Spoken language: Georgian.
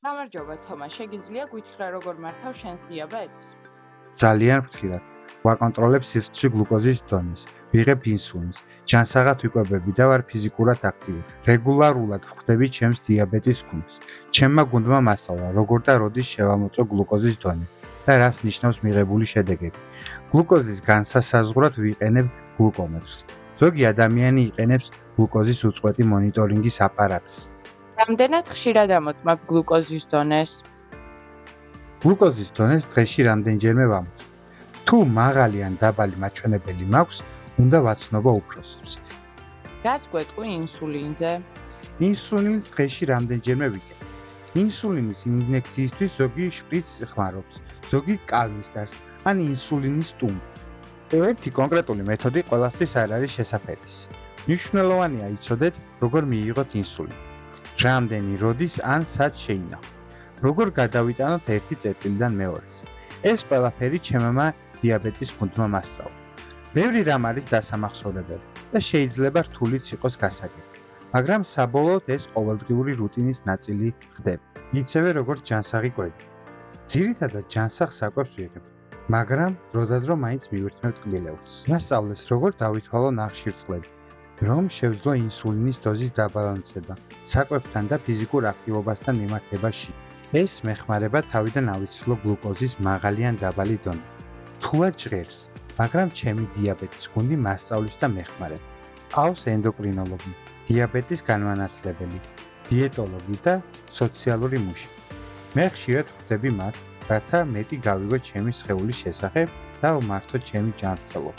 გამარჯობა თომა, შეგიძლია გითხრა როგორ მართავ შენს დიაბეტს? ძალიან ფრთხილად. ვაკონტროლებ სისხლში გლუკოზის დონეს, ვიღებ ინსულინს, ჯანსაღად ვიკვებები და ვარ ფიზიკურად აქტიური. რეგულარულად ვხვდები ჩემს დიაბეტის გუნდს. ჩემმა გუნდმა მასწავლა, როგორ და როდის შევამოწო გლუკოზის დონე და რას ნიშნავს მიღებული შედეგები. გლუკოზის განსასაზღვრად ვიყენებ გლუკომეტრს. ზოგი ადამიანი იყენებს გლუკოზის უწყვეტი მონიტორინგის აპარატს. რამდენად ხშირად ამოწმებ გლუკოზის დონეს? გლუკოზის დონეს დღეში რამდენჯერმე ვამოწმ. თუ მაღალი ან დაბალი მაჩვენებელი მაქვს, უნდა ვაცნობა უფროსებს. რას გვეტყვი ინსულინზე? ინსულინს დღეში რამდენჯერმე ვიკებ. ინსულინის ინjekციისთვის ზოგი შპრიცს ხმარობს, ზოგი კალმისტარს ან ინსულინის ტუმბს. ერთი კონკრეტული მეთოდი ყველასთვის არ არის შესაფერისი. მნიშვნელოვანია იცოდეთ, როგორ მიიღოთ ინსულინი, რამდენი, როდის ან სად შეინახოთ, როგორ გადავიტანოთ ერთი წერტილიდან მეორეს. ეს ყველაფერი ჩემმა დიაბეტის გუნდმა მასწავლა. ბევრი რამ არის დასამახსოვრებელი და შეიძლება რთულიც იყოს გასაგები, მაგრამ საბოლოოდ ეს ყოველდღიური რუტინის ნაწილი ხდება. ისევე როგორც ჯანსაღი კვები. ძირითადად ჯანსაღ საკვებს ვიღებ, მაგრამ დროდადრო მაინც მივირთმევ ტკბილეულს. მასწავლეს როგორ დავითვალო ნახშირწყლები, რომ შევძლო ინსულინის დოზის დაბალანსება, საკვებთან და ფიზიკურ აქტივობასთან მიმართებაში. ეს მეხმარება თავიდან ავიცილო გლუკოზის მაღალი ან დაბალი დონე. თულად ჟღერს, მაგრამ ჩემი დიაბეტის გუნდი მასწავლის და მეხმარება. ყავს ენდოკრინოლოგი, დიაბეტის განმანათლებელი, დიეტოლოგი და სოციალური მუშაკი. მე ხშირად ხვდები მათ, რათა მეტი გავიგო ჩემი სხეულის შესახებ და ვმართო ჩემი ჯანმრთელობა.